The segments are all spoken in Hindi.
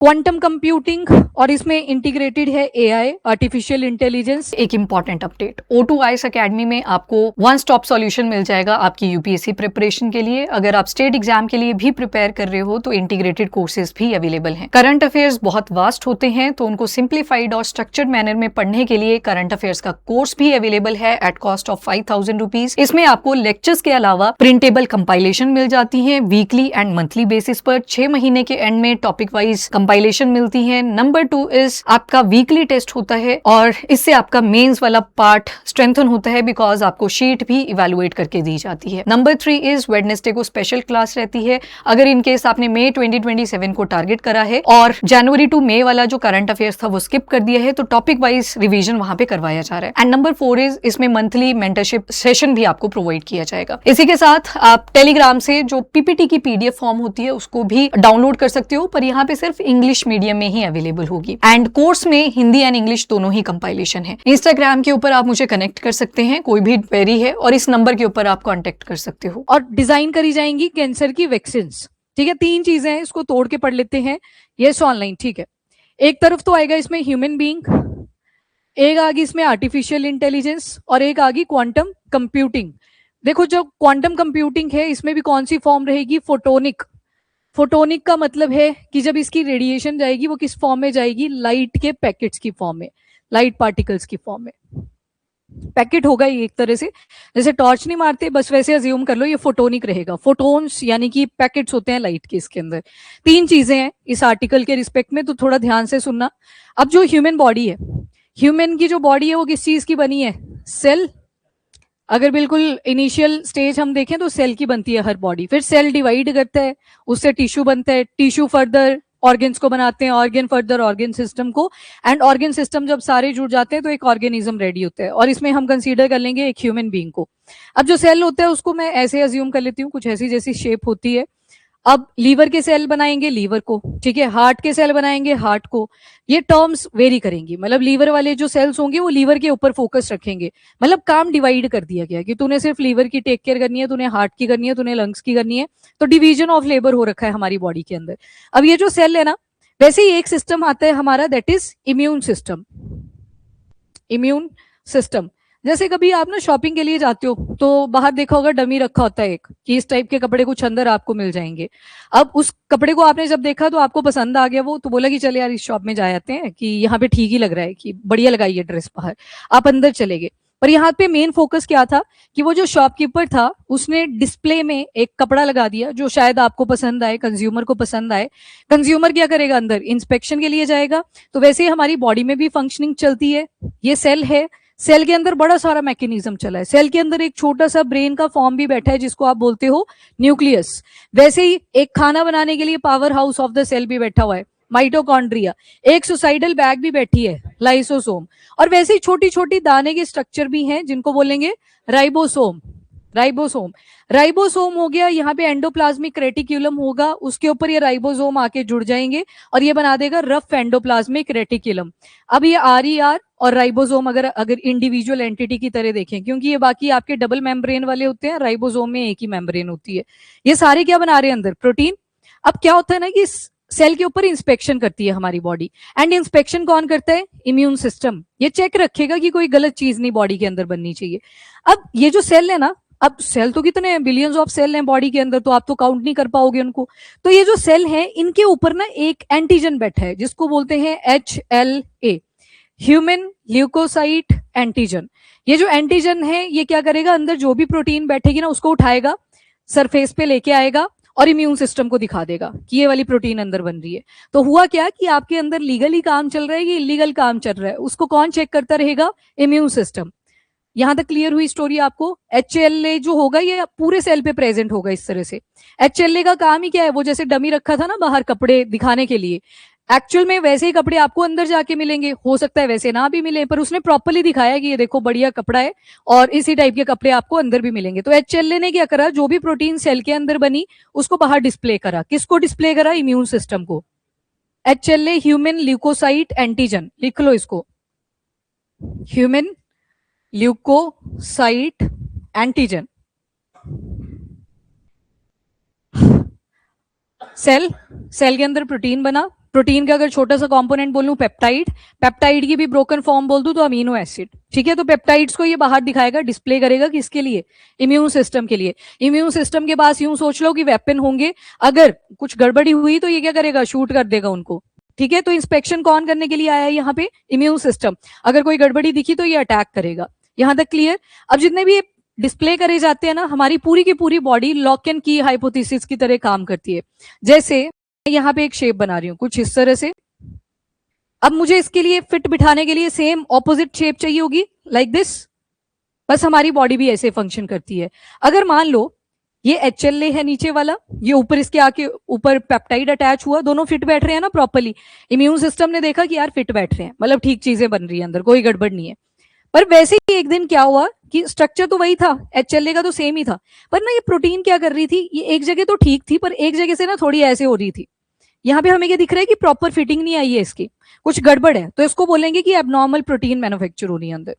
क्वांटम कंप्यूटिंग और इसमें इंटीग्रेटेड है एआई, आर्टिफिशियल इंटेलिजेंस। एक इंपॉर्टेंट अपडेट, O2IS अकेडमी में आपको वन स्टॉप सॉल्यूशन मिल जाएगा आपकी यूपीएससी प्रिपरेशन के लिए। अगर आप स्टेट एग्जाम के लिए भी प्रिपेयर कर रहे हो तो इंटीग्रेटेड कोर्सेज भी अवेलेबल हैं। करंट अफेयर्स बहुत वास्ट होते हैं तो उनको सिंप्लीफाइड और स्ट्रक्चर्ड मैनर में पढ़ने के लिए करंट अफेयर्स का कोर्स भी अवेलेबल है एट कॉस्ट ऑफ 5000 रुपीज। इसमें आपको लेक्चर्स के अलावा प्रिंटेबल कंपाइलेशन मिल जाती है वीकली एंड मंथली बेसिस पर। 6 महीने के एंड में टॉपिक वाइज कंपाइलेशन मिलती है। नंबर 2 इज आपका वीकली टेस्ट होता है और इससे आपका मेंस वाला पार्ट स्ट्रेंथन होता है बिकॉज आपको शीट भी इवेलुएट करके दी जाती है। नंबर 3 इज वेडनेसडे को स्पेशल क्लास रहती है। अगर इन केस आपने मई 2027 को टारगेट करा है और जनवरी टू मई वाला जो करंट अफेयर्स था वो स्किप कर दिया है तो टॉपिक वाइज रिवीजन वहां पे करवाया जा रहा है। एंड नंबर 4 इज इसमें मंथली मेंटरशिप सेशन भी आपको प्रोवाइड किया जाएगा। इसी के साथ आप टेलीग्राम से जो पीपीटी की पीडीएफ फॉर्म होती है उसको भी डाउनलोड कर सकते हो, पर यहाँ पे सिर्फ इंग्लिश मीडियम में ही अवेलेबल होगी। एंड कोर्स में हिंदी एंड इंग्लिश दोनों ही कंपाइलेशन है। इंस्टाग्राम के ऊपर आप मुझे कनेक्ट कर सकते हैं, कोई भी क्वेरी है, और इस नंबर के ऊपर आप कांटेक्ट कर सकते हो। और डिजाइन करी जाएंगी कैंसर की वैक्सीन। ठीक है, 3 चीजें हैं, इसको तोड़ के पढ़ लेते हैं। यस ऑनलाइन, ठीक है। एक तरफ तो आएगा इसमें ह्यूमन बीइंग, एक आ गई इसमें आर्टिफिशियल इंटेलिजेंस और एक आ गई क्वांटम कंप्यूटिंग। देखो जो क्वांटम कंप्यूटिंग है इसमें भी कौन सी फॉर्म रहेगी? फोटोनिक। फोटोनिक का मतलब है कि जब इसकी रेडिएशन जाएगी वो किस फॉर्म में जाएगी? लाइट के पैकेट्स की फॉर्म में, लाइट पार्टिकल्स की फॉर्म में। पैकेट होगा ये एक तरह से, जैसे टॉर्च नहीं मारते बस वैसे अज्यूम कर लो, ये फोटोनिक रहेगा। फोटोन्स यानी कि पैकेट्स होते हैं लाइट के इसके अंदर। 3 चीजें हैं इस आर्टिकल के रिस्पेक्ट में, तो थोड़ा ध्यान से सुनना। अब जो ह्यूमन बॉडी है, ह्यूमन की जो बॉडी है वो किस चीज की बनी है? सेल। अगर बिल्कुल इनिशियल स्टेज हम देखें तो सेल की बनती है हर बॉडी, फिर सेल डिवाइड करता है, उससे टिश्यू बनता है, टिश्यू फर्दर ऑर्गन्स को बनाते हैं, ऑर्गन फर्दर ऑर्गन सिस्टम को, एंड ऑर्गन सिस्टम जब सारे जुड़ जाते हैं तो एक ऑर्गेनिज्म रेडी होता है, और इसमें हम कंसीडर कर लेंगे एक ह्यूमन बीइंग को। अब जो सेल होता है उसको मैं ऐसे अज्यूम कर लेती हूँ, कुछ ऐसी जैसी शेप होती है। अब लीवर के सेल बनाएंगे लीवर को, ठीक है, हार्ट के सेल बनाएंगे हार्ट को। ये टर्म्स वेरी करेंगी, मतलब लीवर वाले जो सेल्स होंगे वो लीवर के ऊपर फोकस रखेंगे, मतलब काम डिवाइड कर दिया गया कि तूने सिर्फ लीवर की टेक केयर करनी है, तूने हार्ट की करनी है, तूने लंग्स की करनी है, तो डिवीजन ऑफ लेबर हो रखा है हमारी बॉडी के अंदर। अब ये जो सेल है ना, वैसे ही एक सिस्टम आता है हमारा, that is immune system. Immune system, जैसे कभी आप ना शॉपिंग के लिए जाते हो तो बाहर देखा होगा डमी रखा होता है एक, कि इस टाइप के कपड़े कुछ अंदर आपको मिल जाएंगे। अब उस कपड़े को आपने जब देखा तो आपको पसंद आ गया वो, तो बोला कि चल यार इस शॉप में जा आते हैं, कि यहाँ पे ठीक ही लग रहा है, कि बढ़िया लगाई है ड्रेस बाहर। आप अंदर चले गए, पर यहाँ पे मेन फोकस क्या था कि वो जो शॉपकीपर था उसने डिस्प्ले में एक कपड़ा लगा दिया जो शायद आपको पसंद आए, कंज्यूमर को पसंद आए। कंज्यूमर क्या करेगा? अंदर इंस्पेक्शन के लिए जाएगा। तो वैसे ही हमारी बॉडी में भी फंक्शनिंग चलती है। ये सेल है, सेल के अंदर बड़ा सारा मैकेनिज्म चला है। सेल के अंदर एक छोटा सा ब्रेन का फॉर्म भी बैठा है जिसको आप बोलते हो न्यूक्लियस। वैसे ही एक खाना बनाने के लिए power house of the cell भी बैठा हुआ है, माइटोकॉन्ड्रिया। एक सुसाइडल बैग भी बैठी है, लाइसोसोम। और वैसे ही छोटी छोटी दाने के स्ट्रक्चर भी हैं जिनको बोलेंगे राइबोसोम। राइबोसोम, राइबोसोम हो गया, यहाँ पे एंडोप्लाज्मिक रेटिक्यूलम होगा, उसके ऊपर ये राइबोसोम आके जुड़ जाएंगे और ये बना देगा रफ एंडोप्लाज्मिक रेटिक्यूलम। अब ये आरईआर और राइबोसोम अगर इंडिविजुअल एंटिटी की तरह देखें, क्योंकि ये बाकी आपके डबल मेम्ब्रेन वाले होते हैं, राइबोसोम में एक ही मेम्ब्रेन होती है। ये सारे क्या बना रहे हैं अंदर? प्रोटीन। अब क्या होता है ना कि सेल के ऊपर इंस्पेक्शन करती है हमारी बॉडी, एंड इंस्पेक्शन कौन करता है? Immune system. ये चेक रखेगा कि कोई गलत चीज नहीं बॉडी के अंदर बननी चाहिए। अब ये जो सेल है ना, अब सेल तो कितने हैं, बिलियंस ऑफ सेल हैं बॉडी के अंदर, तो आप तो काउंट नहीं कर पाओगे उनको। तो ये जो सेल है इनके ऊपर ना एक एंटीजन बैठा है जिसको बोलते हैं HLA, ह्यूमन ल्यूकोसाइट एंटीजन। ये जो एंटीजन है ये क्या करेगा? अंदर जो भी प्रोटीन बैठेगी ना उसको उठाएगा, सरफेस पे लेके आएगा और इम्यून सिस्टम को दिखा देगा कि ये वाली प्रोटीन अंदर बन रही है। तो हुआ क्या कि आपके अंदर लीगली काम चल रहा है कि इलीगल काम चल रहा है, उसको कौन चेक करता रहेगा? Immune system. यहां तक क्लियर हुई स्टोरी आपको? HLA जो होगा ये पूरे सेल पे प्रेजेंट होगा इस तरह से। HLA का काम ही क्या है? वो जैसे डमी रखा था ना बाहर कपड़े दिखाने के लिए, एक्चुअल में वैसे ही कपड़े आपको अंदर जाके मिलेंगे, हो सकता है वैसे ना भी मिले, पर उसने प्रॉपरली दिखाया कि ये देखो बढ़िया कपड़ा है और इसी टाइप के कपड़े आपको अंदर भी मिलेंगे। तो HLA ने क्या करा? जो भी प्रोटीन सेल के अंदर बनी उसको बाहर डिस्प्ले करा। किसको डिस्प्ले करा? इम्यून सिस्टम को। HLA ह्यूमन ल्यूकोसाइट एंटीजन, लिख लो इसको, ह्यूमन ल्यूकोसाइट एंटीजन। सेल के अंदर प्रोटीन बना, प्रोटीन का अगर छोटा सा कंपोनेंट बोलूं पेप्टाइड, पेप्टाइड की भी ब्रोकन फॉर्म बोल दूं तो अमीनो एसिड, ठीक है। तो पेप्टाइड्स को ये बाहर दिखाएगा, डिस्प्ले करेगा, किसके लिए? इम्यून सिस्टम के लिए। इम्यून सिस्टम के पास यूं सोच लो कि वेपन होंगे, अगर कुछ गड़बड़ी हुई तो ये क्या करेगा? शूट कर देगा उनको, ठीक है। तो इंस्पेक्शन कौन करने के लिए आया है यहाँ पे? Immune system. अगर कोई गड़बड़ी दिखी तो ये अटैक करेगा। यहां तक क्लियर? अब जितने भी डिस्प्ले करे जाते हैं ना, हमारी पूरी की पूरी बॉडी लॉक एंड की हाइपोथेसिस की तरह काम करती है। जैसे यहाँ पे एक शेप बना रही हूँ कुछ इस तरह से, अब मुझे इसके लिए फिट बिठाने के लिए सेम ऑपोजिट शेप चाहिए होगी, लाइक दिस। बस हमारी बॉडी भी ऐसे फंक्शन करती है। अगर मान लो ये HLA है नीचे वाला, ये ऊपर इसके आके ऊपर पेप्टाइड अटैच हुआ, दोनों फिट बैठ रहे हैं ना प्रॉपर्ली, इम्यून सिस्टम ने देखा कि यार फिट बैठ रहे हैं, मतलब ठीक चीजें बन रही है अंदर, कोई गड़बड़ नहीं है। पर वैसे ही एक दिन क्या हुआ कि स्ट्रक्चर तो वही था, HLA का तो सेम ही था, पर ना ये प्रोटीन क्या कर रही थी, ये एक जगह तो ठीक थी पर एक जगह से ना थोड़ी ऐसे हो रही थी। यहाँ पे हमें क्या दिख रहा है कि प्रॉपर फिटिंग नहीं आई है इसकी, कुछ गड़बड़ है, तो इसको बोलेंगे कि एबनॉर्मल प्रोटीन मैन्युफैक्चर होनी है अंदर।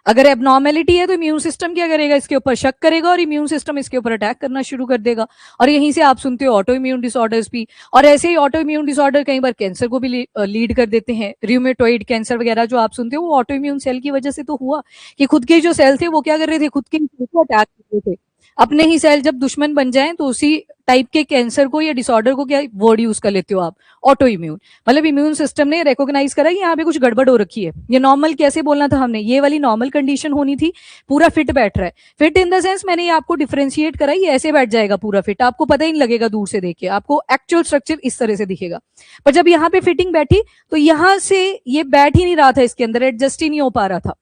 अगर एबनॉर्मेलिटी है तो इम्यून सिस्टम क्या करेगा? इसके ऊपर शक करेगा और इम्यून सिस्टम इसके ऊपर अटैक करना शुरू कर देगा। और यहीं से आप सुनते हो ऑटो इम्यून डिसऑर्डर्स भी, और ऐसे ही ऑटो इम्यून डिसऑर्डर कई बार कैंसर को भी लीड कर देते हैं। रियूमेटॉइड कैंसर वगैरह जो आप सुनते हो वो ऑटो इम्यून सेल की वजह से तो हुआ, कि खुद के जो सेल थे वो क्या कर रहे थे? खुद के सेल को अटैक कर रहे थे। अपने ही सेल जब दुश्मन बन जाएं तो उसी टाइप के कैंसर को या डिसऑर्डर को क्या वर्ड यूज कर लेते हो आप? Auto immune. मतलब इम्यून सिस्टम ने रिकॉग्नाइज करा कि यहाँ पे कुछ गड़बड़ हो रखी है। ये नॉर्मल कैसे बोलना था हमने? ये वाली नॉर्मल कंडीशन होनी थी, पूरा फिट बैठ रहा है। फिट इन द सेंस मैंने ये आपको डिफरेंशिएट करा, ये ऐसे बैठ जाएगा पूरा फिट, आपको पता ही नहीं लगेगा दूर से देख के, आपको एक्चुअल स्ट्रक्चर इस तरह से दिखेगा। पर जब यहाँ पे फिटिंग बैठी तो यहाँ से ये बैठ ही नहीं रहा था, इसके अंदर एडजस्ट ही नहीं हो पा रहा था।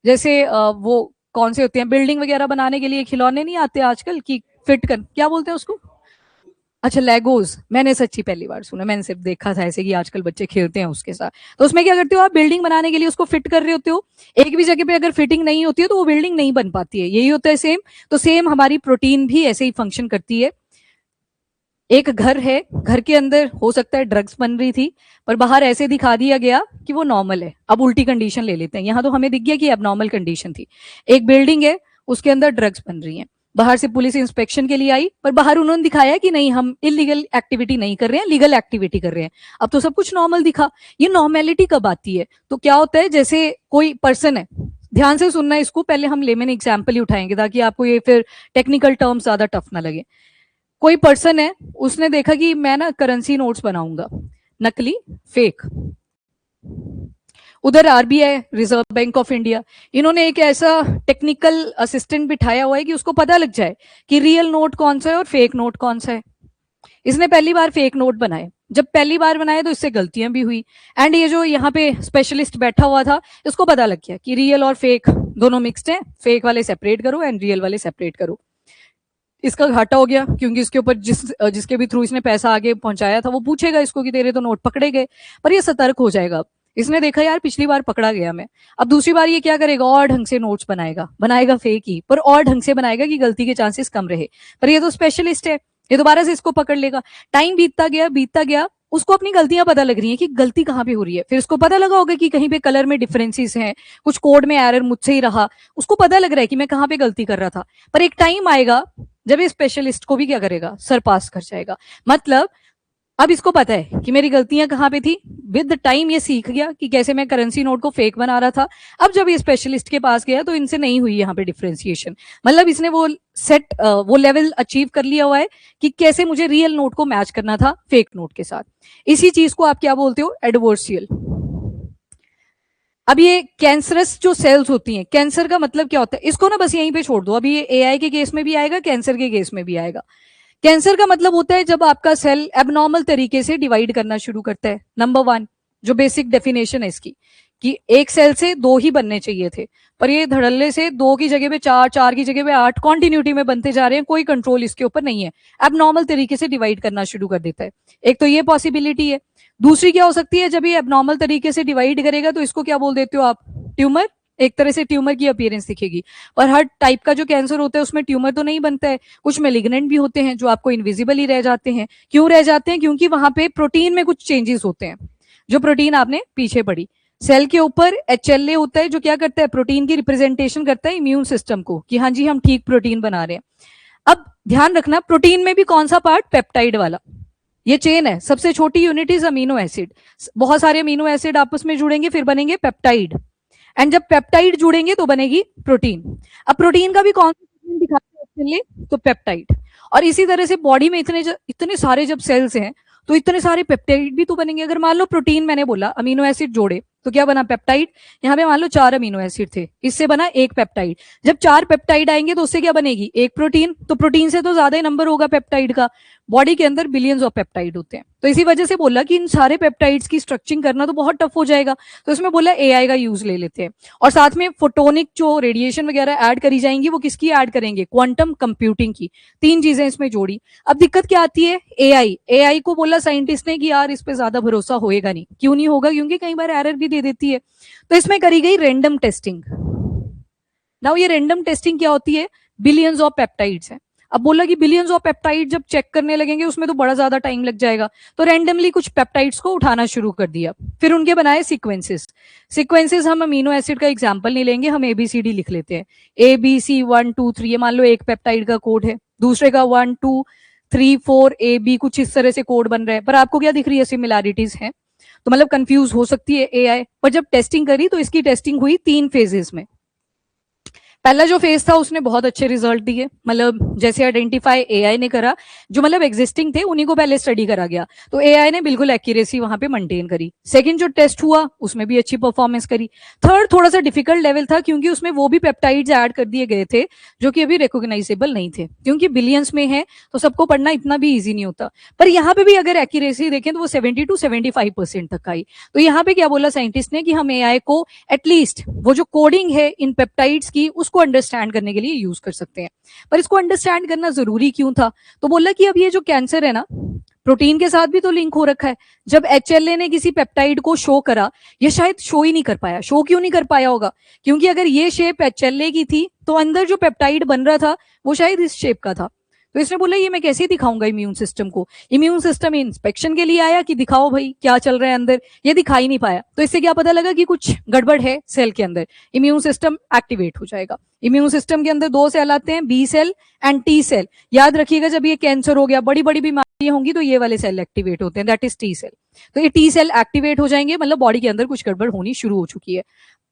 जैसे वो कौन से होते हैं बिल्डिंग वगैरह बनाने के लिए खिलौने नहीं आते आजकल की फिट कर, क्या बोलते हैं उसको? अच्छा, लेगोज। मैंने सच्ची पहली बार सुना, मैंने सिर्फ देखा था ऐसे कि आजकल बच्चे खेलते हैं उसके साथ। तो उसमें क्या करते हो आप? बिल्डिंग बनाने के लिए उसको फिट कर रहे होते हो, एक भी जगह पे अगर फिटिंग नहीं होती है तो वो बिल्डिंग नहीं बन पाती है। यही होता है सेम। तो सेम हमारी प्रोटीन भी ऐसे ही फंक्शन करती है। एक घर है, घर के अंदर हो सकता है ड्रग्स बन रही थी, पर बाहर ऐसे दिखा दिया गया कि वो नॉर्मल है। अब उल्टी कंडीशन ले लेते हैं, यहाँ तो हमें दिख गया कि एबनॉर्मल कंडीशन थी। एक बिल्डिंग है, उसके अंदर ड्रग्स बन रही हैं, बाहर से पुलिस इंस्पेक्शन के लिए आई, पर बाहर उन्होंने दिखाया कि नहीं, हम इलीगल एक्टिविटी नहीं कर रहे हैं, लीगल एक्टिविटी कर रहे हैं। अब तो सब कुछ नॉर्मल दिखा। ये नॉर्मेलिटी कब आती है? तो क्या होता है, जैसे कोई पर्सन है, ध्यान से सुनना इसको, पहले हम लेमन एग्जाम्पल ही उठाएंगे ताकि आपको ये फिर टेक्निकल टर्म्स ज्यादा टफ ना लगे। कोई पर्सन है, उसने देखा कि मैं ना करेंसी नोट्स बनाऊंगा, नकली, फेक। उधर RBI, reserve bank of India, इन्होंने एक ऐसा टेक्निकल असिस्टेंट बिठाया हुआ है कि उसको पता लग जाए कि रियल नोट कौन सा है और फेक नोट कौन सा है। इसने पहली बार फेक नोट बनाए, जब पहली बार बनाए तो इससे गलतियां भी हुई। एंड ये जो यहाँ पे स्पेशलिस्ट बैठा हुआ था, इसको पता लग गया कि रियल और फेक दोनों मिक्स्ड हैं, फेक वाले सेपरेट करो एंड रियल वाले सेपरेट करो। इसका घाटा हो गया, क्योंकि इसके ऊपर जिसके भी थ्रू इसने पैसा आगे पहुंचाया था वो पूछेगा इसको कि तेरे तो नोट पकड़े गए। पर ये सतर्क हो जाएगा। इसने देखा यार पिछली बार पकड़ा गया मैं, अब दूसरी बार ये क्या करेगा? और ढंग से नोट्स बनाएगा फेक ही, पर और ढंग से बनाएगा कि गलती के चांसेस कम रहे। पर ये तो स्पेशलिस्ट है, ये दोबारा से इसको पकड़ लेगा। टाइम बीतता गया, उसको अपनी गलतियां पता लग रही हैं कि गलती कहाँ पे हो रही है। फिर उसको पता लगा होगा कि कहीं पे कलर में डिफरेंसेस हैं, कुछ कोड में एरर मुझसे ही रहा, उसको पता लग रहा है कि मैं कहाँ पे गलती कर रहा था। पर एक टाइम आएगा जब ये स्पेशलिस्ट को भी क्या करेगा? सरपास कर जाएगा। मतलब अब इसको पता है कि मेरी गलतियां कहाँ पे थी। विद टाइम ये सीख गया कि कैसे मैं करेंसी नोट को फेक बना रहा था। अब जब ये स्पेशलिस्ट के पास गया तो इनसे नहीं हुई यहाँ पे डिफरेंशिएशन, मतलब इसने वो लेवल अचीव कर लिया हुआ है कि कैसे मुझे रियल नोट को मैच करना था फेक नोट के साथ। इसी चीज को आप क्या बोलते हो? एडवर्सियल। अब ये कैंसरस जो सेल्स होती हैं, कैंसर का मतलब क्या होता है, इसको ना बस यहीं पे छोड़ दो, अभी ये AI के केस में भी आएगा, कैंसर के केस में भी आएगा। कैंसर का मतलब होता है जब आपका सेल एबनॉर्मल तरीके से डिवाइड करना शुरू करता है। नंबर 1 जो बेसिक डेफिनेशन है इसकी, कि एक सेल से 2 ही बनने चाहिए थे, पर ये धड़ल्ले से 2 की जगह पे 4, 4 की जगह पे 8 कॉन्टिन्यूटी में बनते जा रहे हैं, कोई कंट्रोल इसके ऊपर नहीं है, एबनॉर्मल तरीके से डिवाइड करना शुरू कर देता है। एक तो ये पॉसिबिलिटी है। दूसरी क्या हो सकती है, जब ये एबनॉर्मल तरीके से डिवाइड करेगा तो इसको क्या बोल देते हो आप? ट्यूमर। एक तरह से ट्यूमर की अपीयरेंस दिखेगी। पर हर टाइप का जो कैंसर होता है उसमें ट्यूमर तो नहीं बनता है, कुछ मेलिग्नेंट भी होते हैं जो आपको इनविजिबल ही रह जाते हैं। क्यों रह जाते हैं? क्योंकि वहां पे प्रोटीन में कुछ चेंजेस होते हैं। जो प्रोटीन आपने पीछे पढ़ी, सेल के ऊपर HLA होता है जो क्या करता है? प्रोटीन की रिप्रेजेंटेशन करता है इम्यून सिस्टम को, कि हाँ जी हम ठीक प्रोटीन बना रहे हैं। अब ध्यान रखना, प्रोटीन में भी कौन सा पार्ट? पेप्टाइड वाला। ये चेन है, सबसे छोटी यूनिट इज अमीनो एसिड। बहुत सारे अमीनो एसिड आपस में जुड़ेंगे फिर बनेंगे पेप्टाइड, एंड जब पेप्टाइड जुड़ेंगे तो बनेगी प्रोटीन। अब प्रोटीन का भी कौन सा सीक्वेंस दिखाते हैं ऑप्शनली, तो पेप्टाइड। और इसी तरह से बॉडी में इतने सारे जब सेल्स हैं तो इतने सारे पेप्टाइड भी तो बनेंगे। अगर मान लो प्रोटीन मैंने बोला, अमीनो एसिड जोड़े तो क्या बना, पेप्टाइड। यहाँ पे मान लो 4 अमीनो एसिड थे, इससे बना एक पेप्टाइड। जब 4 पेप्टाइड आएंगे तो उससे क्या बनेगी, एक प्रोटीन। तो प्रोटीन से तो ज्यादा ही नंबर होगा पेप्टाइड का। बॉडी के अंदर बिलियंस ऑफ पेप्टाइड होते हैं, तो इसी वजह से बोला कि इन सारे पेप्टाइड्स की स्ट्रक्चरिंग करना तो बहुत टफ हो जाएगा। तो इसमें बोला एआई का यूज ले लेते हैं, और साथ में फोटोनिक जो रेडिएशन वगैरह ऐड करी जाएंगी वो किसकी ऐड करेंगे, क्वांटम कंप्यूटिंग की। 3 चीजें इसमें जोड़ी। अब दिक्कत क्या आती है, एआई को बोला साइंटिस्ट ने कि यार इस पे ज्यादा भरोसा होएगा नहीं। क्यों नहीं होगा, क्योंकि कई बार एरर भी दे देती है। तो इसमें करी गई रैंडम टेस्टिंग। नाउ ये रैंडम टेस्टिंग क्या होती है, बिलियंस ऑफ पेप्टाइड्स है। अब बोला कि बिलियंस ऑफ पेप्टाइड जब चेक करने लगेंगे उसमें तो बड़ा ज्यादा टाइम लग जाएगा, तो रैंडमली कुछ पेप्टाइड्स को उठाना शुरू कर दिया, फिर उनके बनाए सीक्वेंसेस। हम अमीनो एसिड का एग्जांपल नहीं लेंगे, हम एबीसीडी लिख लेते हैं। ABC 1 2 3, ये मान लो एक पेप्टाइड का कोड है, दूसरे का 1 2 3 4 AB, कुछ इस तरह से कोड बन रहे हैं। पर आपको क्या दिख रही है, सिमिलैरिटीज हैं, तो मतलब कंफ्यूज हो सकती है एआई। पर जब टेस्टिंग करी तो इसकी टेस्टिंग हुई 3 फेजेस में। पहला जो फेज था उसने बहुत अच्छे रिजल्ट दिए, मतलब जैसे आइडेंटिफाई एआई ने करा, जो मतलब एग्जिस्टिंग थे उन्हीं को पहले स्टडी करा गया, तो एआई ने बिल्कुल एक्यूरेसी वहां पे मेंटेन करी। सेकंड जो टेस्ट हुआ उसमें भी अच्छी परफॉर्मेंस करी। थर्ड थोड़ा सा डिफिकल्ट लेवल था, क्योंकि उसमें वो भी पेप्टाइड्स ऐड कर दिए गए थे जो कि अभी रिकॉग्नाइजेबल नहीं थे, क्योंकि बिलियंस में है तो सबको पढ़ना इतना भी ईजी नहीं होता। पर यहाँ पे भी अगर एक्यूरेसी देखें तो वो 70 to 75% तक आई। तो यहाँ पे क्या बोला साइंटिस्ट ने कि हम एआई को एटलीस्ट वो जो कोडिंग है इन पेप्टाइड्स की उसको अंडरस्टैंड करने के लिए यूज कर सकते हैं। पर इसको अंडरस्टैंड करना जरूरी क्यों था, तो बोला कि अब ये जो कैंसर है ना, प्रोटीन के साथ भी तो लिंक हो रखा है। जब एचएलए ने किसी पेप्टाइड को शो करा, ये शायद शो ही नहीं कर पाया। शो क्यों नहीं कर पाया होगा, क्योंकि अगर ये शेप एचएलए की थी तो अंदर जो पेप्टाइड बन रहा था वो शायद इस शेप का था। तो इसने बोला ये मैं कैसे दिखाऊंगा इम्यून सिस्टम को। इम्यून सिस्टम इंस्पेक्शन के लिए आया कि दिखाओ भाई क्या चल रहा है अंदर, ये दिखाई नहीं पाया। तो इससे क्या पता लगा कि कुछ गड़बड़ है सेल के अंदर, इम्यून सिस्टम एक्टिवेट हो जाएगा। इम्यून सिस्टम के अंदर 2 सेल आते हैं, B cell and T cell. याद रखिएगा जब ये कैंसर हो गया, बड़ी बड़ी बीमारियां होंगी तो ये वाले सेल एक्टिवेट होते हैं, दैट इज टी सेल। तो ये टी सेल एक्टिवेट हो जाएंगे, मतलब बॉडी के अंदर कुछ गड़बड़ होनी शुरू हो चुकी है।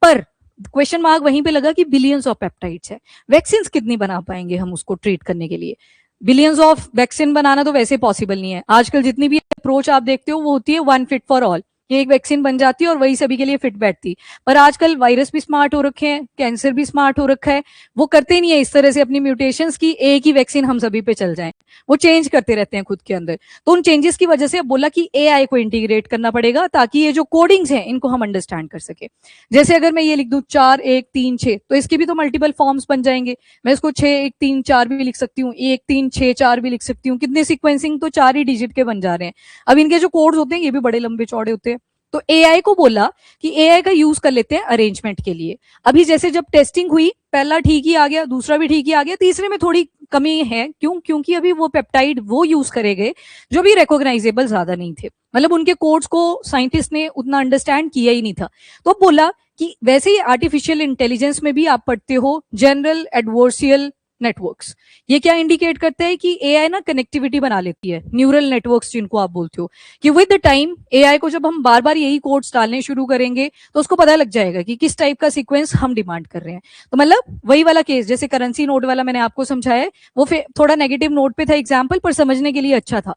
पर क्वेश्चन मार्क वहीं पे लगा कि बिलियंस ऑफ पेप्टाइड्स है, वैक्सीन कितनी बना पाएंगे हम उसको ट्रीट करने के लिए। बिलियंस ऑफ वैक्सीन बनाना तो वैसे पॉसिबल नहीं है। आजकल जितनी भी अप्रोच आप देखते हो वो होती है वन फिट फॉर ऑल, ये एक वैक्सीन बन जाती है और वही सभी के लिए फिट बैठती। पर आजकल वायरस भी स्मार्ट हो रखे हैं, कैंसर भी स्मार्ट हो रखा है, वो करते ही नहीं है इस तरह से अपनी म्यूटेशंस की एक ही वैक्सीन हम सभी पे चल जाए, वो चेंज करते रहते हैं खुद के अंदर। तो उन चेंजेस की वजह से अब बोला कि एआई को इंटीग्रेट करना पड़ेगा ताकि ये जो कोडिंग्स हैं इनको हम अंडरस्टैंड कर सके। जैसे अगर मैं ये लिख दूं 4 1 3 6, तो इसके भी तो मल्टीपल फॉर्म्स बन जाएंगे। मैं इसको 6 1 3 4 भी लिख सकती हूँ, 1 3 6 4 भी लिख सकती हूँ। कितने सीक्वेंसिंग, तो 4 ही डिजिट के बन जा रहे हैं। अब इनके जो कोड्स होते हैं ये भी बड़े लंबे चौड़े होते हैं। तो एआई को बोला कि एआई का यूज कर लेते हैं अरेंजमेंट के लिए। अभी जैसे जब टेस्टिंग हुई, पहला ठीक ही आ गया, दूसरा भी ठीक ही आ गया, तीसरे में थोड़ी कमी है। क्यों, क्योंकि अभी वो पेप्टाइड वो यूज करे गए जो भी रिकॉग्नाइजेबल ज्यादा नहीं थे, मतलब उनके कोड्स को साइंटिस्ट ने उतना अंडरस्टैंड किया ही नहीं था। तो बोला कि वैसे ही आर्टिफिशियल इंटेलिजेंस में भी आप पढ़ते हो जनरल एडवर्सियल नेटवर्क्स। ये क्या इंडिकेट करता है कि एआई ना कनेक्टिविटी बना लेती है, न्यूरल नेटवर्क्स जिनको आप बोलते हो, कि विद द टाइम एआई को जब हम बार बार यही कोड्स डालने शुरू करेंगे तो उसको पता लग जाएगा कि किस टाइप का सीक्वेंस हम डिमांड कर रहे हैं। तो मतलब वही वाला केस जैसे करेंसी नोट वाला मैंने आपको समझाया, वो थोड़ा नेगेटिव नोट पे था एग्जाम्पल, पर समझने के लिए अच्छा था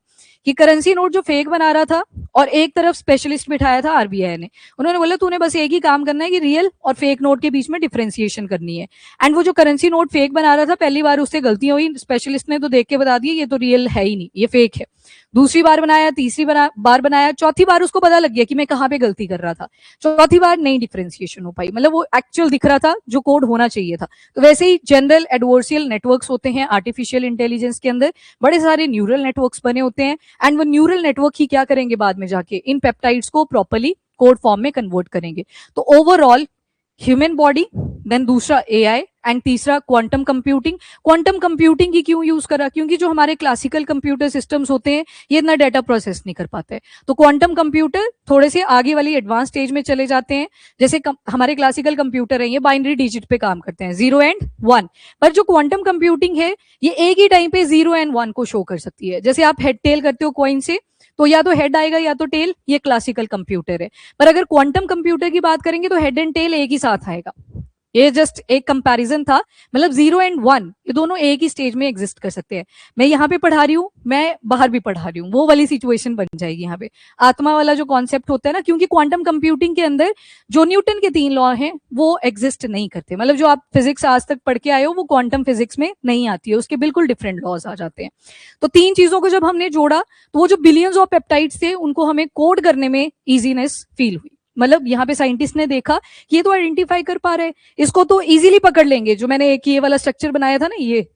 कि करेंसी नोट जो फेक बना रहा था और एक तरफ स्पेशलिस्ट बिठाया था आरबीआई ने, उन्होंने बोला तूने बस एक ही काम करना है कि रियल और फेक नोट के बीच में डिफरेंशिएशन करनी है। एंड वो जो करेंसी नोट फेक बना रहा था, पहली बार उससे गलतियां हुई, स्पेशलिस्ट ने तो देख के बता दिया ये तो रियल है ही नहीं, ये फेक है। दूसरी बार बनाया, तीसरी बार बनाया, चौथी बार उसको पता लग गया कि मैं कहाँ पे गलती कर रहा था, चौथी बार नहीं डिफरेंशिएशन हो पाई, मतलब वो एक्चुअल दिख रहा था जो कोड होना चाहिए था। तो वैसे ही जनरल एडवर्सियल नेटवर्क्स होते हैं आर्टिफिशियल इंटेलिजेंस के अंदर, बड़े सारे न्यूरल नेटवर्क्स बने होते हैं, एंड वो न्यूरल नेटवर्क ही क्या करेंगे बाद में जाके इन पेप्टाइड्स को प्रॉपर्ली कोड फॉर्म में कन्वर्ट करेंगे। तो ओवरऑल ह्यूमन बॉडी, देन दूसरा एआई, एंड तीसरा क्वांटम कंप्यूटिंग। क्वांटम कंप्यूटिंग की क्यों यूज करा, क्योंकि जो हमारे क्लासिकल कंप्यूटर सिस्टम्स होते हैं ये इतना डाटा प्रोसेस नहीं कर पाते, तो क्वांटम कंप्यूटर थोड़े से आगे वाली एडवांस स्टेज में चले जाते हैं। जैसे हमारे क्लासिकल कंप्यूटर है ये बाइनरी डिजिट पे काम करते हैं, 0 एंड 1, पर जो क्वांटम कंप्यूटिंग है ये एक ही टाइम पे 0 एंड 1 को शो कर सकती है। जैसे आप हेड टेल करते हो कॉइन से, तो या तो हेड आएगा या तो टेल, ये क्लासिकल कंप्यूटर है। पर अगर क्वांटम कंप्यूटर की बात करेंगे तो हेड एंड टेल एक ही साथ आएगा। ये जस्ट एक कंपैरिजन था, मतलब 0 एंड 1 ये दोनों एक ही स्टेज में एग्जिस्ट कर सकते हैं। मैं यहाँ पे पढ़ा रही हूँ, मैं बाहर भी पढ़ा रही हूँ, वो वाली सिचुएशन बन जाएगी यहाँ पे। आत्मा वाला जो कॉन्सेप्ट होता है ना, क्योंकि क्वांटम कंप्यूटिंग के अंदर जो न्यूटन के 3 लॉ हैं वो एग्जिस्ट नहीं करते, मतलब जो आप फिजिक्स आज तक पढ़ के आए हो वो क्वांटम फिजिक्स में नहीं आती है, उसके बिल्कुल डिफरेंट लॉज आ जाते हैं। तो 3 चीजों को जब हमने जोड़ा तो वो जो बिलियंस ऑफ पेप्टाइड्स थे उनको हमें कोड करने में इजीनेस फील हुई। मतलब यहाँ पे साइंटिस्ट ने देखा कि ये तो आइडेंटिफाई कर पा रहे हैं, इसको तो इजीली पकड़ लेंगे। जो मैंने एक ये वाला स्ट्रक्चर बनाया था ना, ये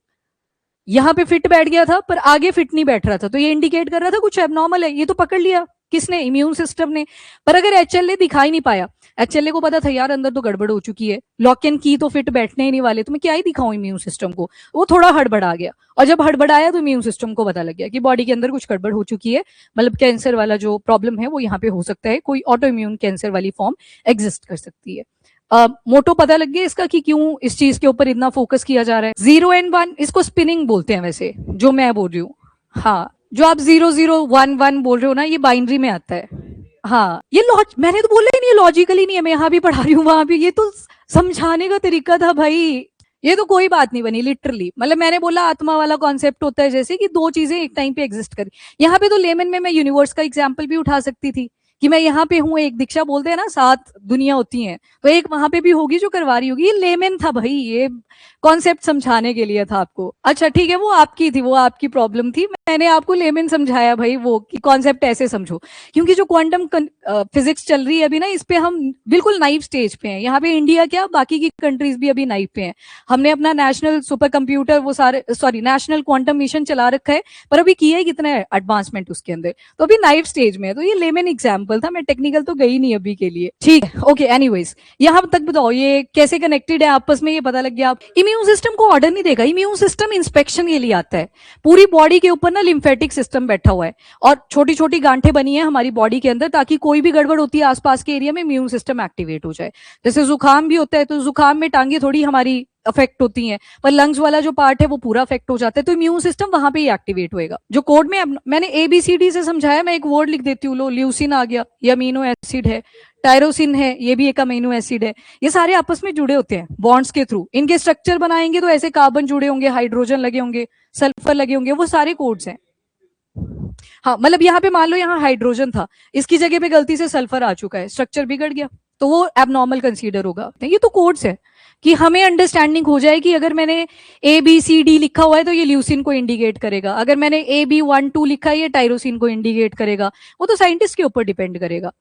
यहाँ पे फिट बैठ गया था पर आगे फिट नहीं बैठ रहा था, तो ये इंडिकेट कर रहा था कुछ एबनॉर्मल है। ये तो पकड़ लिया किसने? इम्यून सिस्टम ने। पर अगर एचएलए दिखा ही नहीं पाया, एचएलए को पता था यार अंदर तो गड़बड़ हो चुकी है, लॉक एंड की तो फिट बैठने ही नहीं वाले, तो मैं क्या ही दिखाऊं इम्यून सिस्टम को। वो थोड़ा हड़बड़ा गया, और जब हड़बड़ाया तो इम्यून सिस्टम को पता लग गया कि बॉडी के अंदर कुछ गड़बड़ हो चुकी है, मतलब कैंसर वाला जो प्रॉब्लम है वो यहाँ पे हो सकता है, कोई ऑटो इम्यून कैंसर वाली फॉर्म एग्जिस्ट कर सकती है। मोटो पता लग गया इसका कि क्यों इस चीज के ऊपर इतना फोकस किया जा रहा है। 0 एंड 1 इसको स्पिनिंग बोलते हैं वैसे, जो मैं बोल रही हूँ। हाँ, जो आप 0 0 1 1 बोल रहे हो ना, ये बाइनरी में आता है। हाँ, ये मैंने तो बोला ही नहीं, लॉजिकली नहीं है, मैं यहाँ भी पढ़ा रही हूँ वहां भी, ये तो समझाने का तरीका था भाई, ये तो कोई बात नहीं बनी लिटरली। मतलब मैंने बोला आत्मा वाला कॉन्सेप्ट होता है जैसे कि 2 चीजें एक टाइम पे एग्जिस्ट करी। यहाँ पे तो लेमन में मैं यूनिवर्स का एग्जाम्पल भी उठा सकती थी कि मैं यहाँ पे हूँ, एक दीक्षा बोलते हैं ना 7 दुनिया होती हैं, तो एक वहां पे भी होगी जो करवा रही होगी। ये लेमन था भाई, ये कॉन्सेप्ट समझाने के लिए था आपको। अच्छा ठीक है, वो आपकी थी, वो आपकी प्रॉब्लम थी, मैंने आपको लेमन समझाया भाई, वो कि कॉन्सेप्ट ऐसे समझो। क्योंकि जो क्वांटम फिजिक्स चल रही है अभी ना, इस पे हम बिल्कुल नाइव स्टेज पे हैं। यहाँ पे इंडिया क्या, बाकी की कंट्रीज भी अभी नाइव पे हैं। हमने अपना नेशनल सुपर कंप्यूटर, वो सारे नेशनल क्वांटम मिशन चला रखा है, पर अभी किया है कितना एडवांसमेंट उसके अंदर, तो अभी नाइव स्टेज में है। तो ये लेमन एग्जाम्पल था, मैं टेक्निकल तो गई नहीं अभी के लिए, ठीक है। ओके, एनीवेज यहाँ तक बताओ ये कैसे कनेक्टेड है आपस में, ये पता लग गया। इम्यून सिस्टम को ऑर्डर नहीं देगा, इम्यून सिस्टम इंस्पेक्शन के लिए आता है। पूरी बॉडी के ऊपर ना लिम्फेटिक सिस्टम बैठा हुआ है, और छोटी छोटी गांठें बनी है हमारी बॉडी के अंदर, ताकि कोई भी गड़बड़ होती है आसपास के एरिया में इम्यून सिस्टम एक्टिवेट हो जाए। जैसे जुकाम भी होता है, तो जुकाम में टांगे थोड़ी हमारी अफेक्ट होती हैं, पर लंग्स वाला जो पार्ट है वो पूरा अफेक्ट हो जाता है, तो इम्यून सिस्टम वहां पे ही एक्टिवेट होएगा। जो कोड में मैंने ABCD से समझाया, मैं एक वर्ड लिख देती हूँ, लो ल्यूसिन आ गया, ये अमीनो एसिड है। टायरोसिन है, ये भी एक अमीनो एसिड है। ये सारे आपस में जुड़े होते हैं बॉन्ड्स के थ्रू। इनके स्ट्रक्चर बनाएंगे तो ऐसे कार्बन जुड़े होंगे, हाइड्रोजन लगे होंगे, सल्फर लगे होंगे, वो सारे कोड्स हैं। हाँ, मतलब यहाँ पे मान लो यहाँ हाइड्रोजन था, इसकी जगह पे गलती से सल्फर आ चुका है, स्ट्रक्चर बिगड़ गया, तो वो एबनॉर्मल कंसीडर होगा। ये तो कोड्स है कि हमें अंडरस्टैंडिंग हो जाए कि अगर मैंने ABCD लिखा हुआ है तो ये ल्यूसिन को इंडिकेट करेगा, अगर मैंने AB12 लिखा है ये टायरोसिन को इंडिकेट करेगा। वो तो साइंटिस्ट के ऊपर डिपेंड करेगा,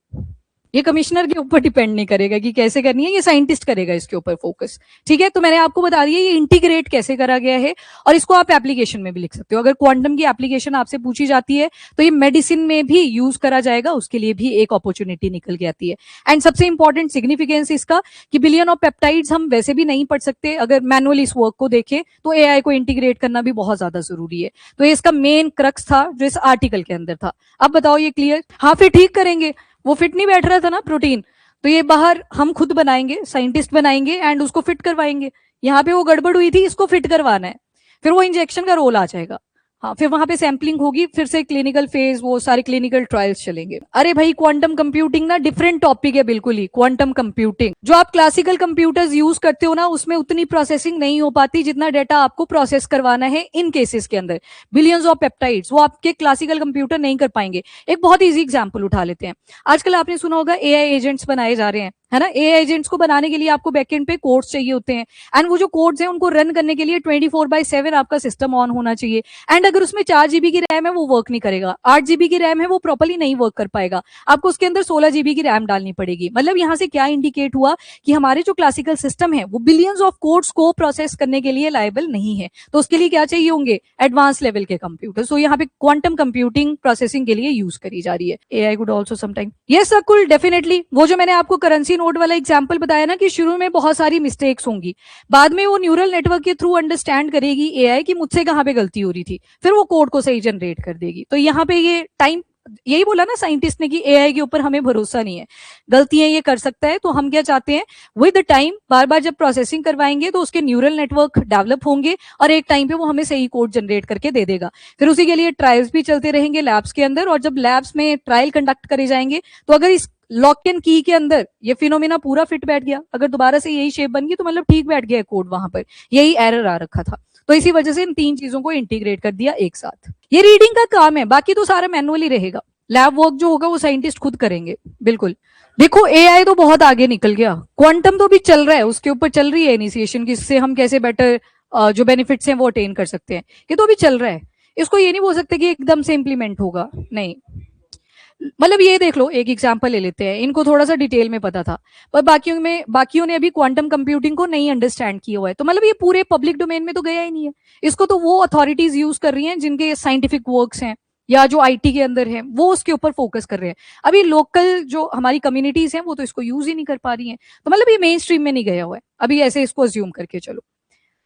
ये कमिश्नर के ऊपर डिपेंड नहीं करेगा कि कैसे करनी है, ये साइंटिस्ट करेगा इसके ऊपर फोकस, ठीक है। तो मैंने आपको बता दिया ये इंटीग्रेट कैसे करा गया है, और इसको आप एप्लीकेशन में भी लिख सकते हो। अगर क्वांटम की एप्लीकेशन आपसे पूछी जाती है तो ये मेडिसिन में भी यूज करा जाएगा, उसके लिए भी एक अपॉर्चुनिटी निकल के आती है। एंड सबसे इंपॉर्टेंट सिग्निफिकेंस इसका कि बिलियन ऑफ पेप्टाइड्स हम वैसे भी नहीं पढ़ सकते, अगर मैनुअली इस वर्क को देखें तो AI को इंटीग्रेट करना भी बहुत ज्यादा जरूरी है। तो ये इसका मेन क्रक्स था जो इस आर्टिकल के अंदर था। अब बताओ ये क्लियर? हाँ, फिर ठीक करेंगे, वो फिट नहीं बैठ रहा था ना प्रोटीन, तो ये बाहर हम खुद बनाएंगे, साइंटिस्ट बनाएंगे एंड उसको फिट करवाएंगे। यहाँ पे वो गड़बड़ हुई थी, इसको फिट करवाना है, फिर वो इंजेक्शन का रोल आ जाएगा। हाँ, फिर वहां पे सैंपलिंग होगी, फिर से क्लिनिकल फेज, वो सारे क्लिनिकल ट्रायल्स चलेंगे। अरे भाई, क्वांटम कंप्यूटिंग ना डिफरेंट टॉपिक है बिल्कुल ही। क्वांटम कंप्यूटिंग जो आप क्लासिकल कंप्यूटर्स यूज करते हो ना, उसमें उतनी प्रोसेसिंग नहीं हो पाती जितना डाटा आपको प्रोसेस करवाना है इन केसेस के अंदर। बिलियंस ऑफ पेप्टाइड्स वो आपके क्लासिकल कंप्यूटर नहीं कर पाएंगे। एक बहुत ईजी एग्जाम्पल उठा लेते हैं। आजकल आपने सुना होगा AI एजेंट्स बनाए जा रहे हैं, है ना। AI एजेंट्स को बनाने के लिए आपको बैकएंड पे कोड्स चाहिए होते हैं, एंड वो जो कोड्स हैं उनको रन करने के लिए 24/7 आपका सिस्टम ऑन होना चाहिए। एंड अगर उसमें 4 GB की रैम है वो वर्क नहीं करेगा, 8 GB की रैम है वो प्रॉपर्ली नहीं वर्क कर पाएगा, आपको उसके अंदर 16 GB की रैम डालनी पड़ेगी। मतलब यहाँ से क्या इंडिकेट हुआ कि हमारे जो क्लासिकल सिस्टम है वो बिलियंस ऑफ कोड्स को प्रोसेस करने के लिए लायबल नहीं है। तो उसके लिए क्या चाहिए होंगे? एडवांस लेवल के कंप्यूटर। सो यहाँ पे क्वांटम कंप्यूटिंग प्रोसेसिंग के लिए यूज करी जा रही है। AI could also sometime, yes cool, definitely. वो जो मैंने आपको करेंसी नोट वाला एग्जांपल बताया ना कि शुरू में बहुत सारी मिस्टेक्स होंगी, बाद में वो न्यूरल नेटवर्क के थ्रू अंडरस्टैंड करेगी AI कि मुझसे कहाँ पे गलती हो रही थी, फिर वो कोड को सही जनरेट कर देगी। तो यहाँ पे ये टाइम यही बोला ना साइंटिस्ट ने कि एआई के ऊपर हमें भरोसा नहीं है, गलतियां ये कर सकता है। तो हम क्या चाहते हैं, विद द टाइम बार बार जब प्रोसेसिंग करवाएंगे तो उसके न्यूरल नेटवर्क डेवलप होंगे और एक टाइम पे वो हमें सही कोड जनरेट करके दे देगा। फिर उसी के लिए ट्रायल्स भी चलते रहेंगे लैब्स के अंदर, और जब लैब्स में ट्रायल कंडक्ट करे जाएंगे तो अगर इस लॉक एंड की के अंदर ये फिनोमिना पूरा फिट बैठ गया, अगर दोबारा से यही शेप बन गई तो मतलब ठीक बैठ गया कोड, वहां पर यही एरर आ रखा था। तो इसी वजह से इन तीन चीजों को इंटीग्रेट कर दिया एक साथ। ये रीडिंग का काम है, बाकी तो सारा मैनुअली रहेगा। लैब वर्क जो होगा वो साइंटिस्ट खुद करेंगे। बिल्कुल। देखो एआई तो बहुत आगे निकल गया, क्वांटम तो भी चल रहा है, उसके ऊपर चल रही है इनिशिएशन की, इससे हम कैसे बेटर जो बेनिफिट्स हैं वो अटेन कर सकते हैं, ये तो अभी चल रहा है। इसको ये नहीं बोल सकते कि एकदम से इंप्लीमेंट होगा, नहीं। मतलब ये देख लो, एक एग्जांपल ले लेते हैं, इनको थोड़ा सा डिटेल में पता था पर बाकियों ने अभी क्वांटम कंप्यूटिंग को नहीं अंडरस्टैंड किया हुआ है, तो मतलब ये पूरे पब्लिक डोमेन में तो गया ही नहीं है। इसको तो वो अथॉरिटीज यूज कर रही हैं जिनके साइंटिफिक वर्क्स हैं या जो आईटी के अंदर है वो उसके ऊपर फोकस कर रहे हैं। अभी लोकल जो हमारी कम्युनिटीज हैं वो तो इसको यूज ही नहीं कर पा रही हैं, तो मतलब ये मेन स्ट्रीम में नहीं गया हुआ है अभी, ऐसे इसको अज्यूम करके चलो।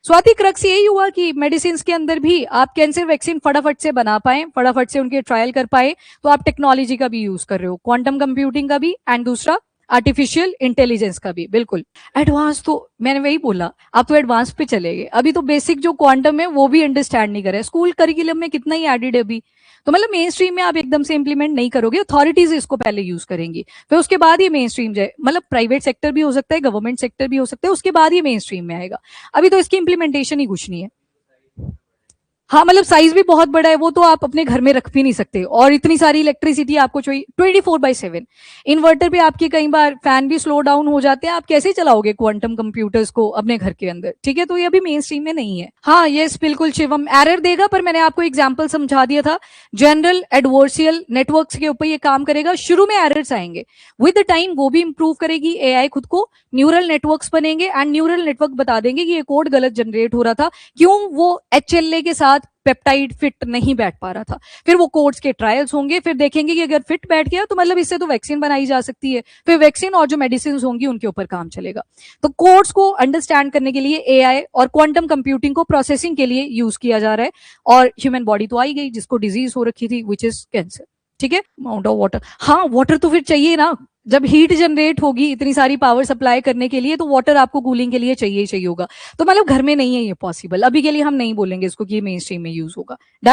स्वाति क्रक्स यही हुआ कि मेडिसिन के अंदर भी आप कैंसर वैक्सीन फटाफट से बना पाए, फटाफट से उनके ट्रायल कर पाए, तो आप टेक्नोलॉजी का भी यूज कर रहे हो, क्वांटम कंप्यूटिंग का भी, एंड दूसरा आर्टिफिशियल इंटेलिजेंस का भी। बिल्कुल एडवांस तो मैंने वही बोला, आप तो एडवांस पे चले गए, अभी तो बेसिक जो क्वांटम है वो भी अंडरस्टैंड नहीं कर रहे। स्कूल करिकुलम में कितना ही एडिड है अभी, तो मतलब मेन स्ट्रीम में आप एकदम से इंप्लीमेंट नहीं करोगे, अथॉरिटीज इसको पहले यूज करेंगी, फिर उसके बाद ये मेन स्ट्रीम जाए। मतलब प्राइवेट सेक्टर भी हो सकता है, गवर्नमेंट सेक्टर भी हो सकता है, उसके बाद ये मेन स्ट्रीम में आएगा। अभी तो इसकी इंप्लीमेंटेशन ही कुछ नहीं है। हाँ मतलब साइज भी बहुत बड़ा है, वो तो आप अपने घर में रख भी नहीं सकते, और इतनी सारी इलेक्ट्रिसिटी आपको चाहिए 24/7। इन्वर्टर पे आपके कई बार फैन भी स्लो डाउन हो जाते हैं, आप कैसे चलाओगे क्वांटम कंप्यूटर्स को अपने घर के अंदर, ठीक है। तो ये अभी मेन स्ट्रीम में नहीं है। हाँ यस बिल्कुल शिवम, एरर देगा, पर मैंने आपको एग्जाम्पल समझा दिया था। जनरल एडवर्सियल नेटवर्क्स के ऊपर ये काम करेगा, शुरू में एरर्स आएंगे, विद द टाइम वो भी इंप्रूव करेगी एआई खुद को, न्यूरल नेटवर्क्स बनेंगे एंड न्यूरल नेटवर्क बता देंगे कि ये कोड गलत जनरेट हो रहा था, क्यों वो एचएलए के साथ पेप्टाइड फिट नहीं बैठ पा रहा था। फिर वो कोड्स के ट्रायल्स होंगे, फिर देखेंगे कि अगर फिट बैठ गया तो मतलब इससे तो वैक्सीन बनाई जा सकती है, फिर वैक्सीन और जो मेडिसिन होंगी उनके ऊपर काम चलेगा। तो कोड्स को अंडरस्टैंड करने के लिए एआई और क्वांटम कंप्यूटिंग को प्रोसेसिंग के लिए यूज किया जा रहा है। और ह्यूमन बॉडी तो आई गई जिसको डिजीज हो रखी थी, विच इज कैंसर, ठीक है। अमाउंट ऑफ वाटर, हाँ वाटर तो फिर चाहिए ना, जब हीट जनरेट होगी इतनी सारी पावर सप्लाई करने के लिए, तो वाटर आपको कूलिंग के लिए चाहिए ही चाहिए होगा। तो मतलब घर में नहीं है ये पॉसिबल, अभी के लिए हम नहीं बोलेंगे इसको कि ये मेन स्ट्रीम में यूज होगा। डन।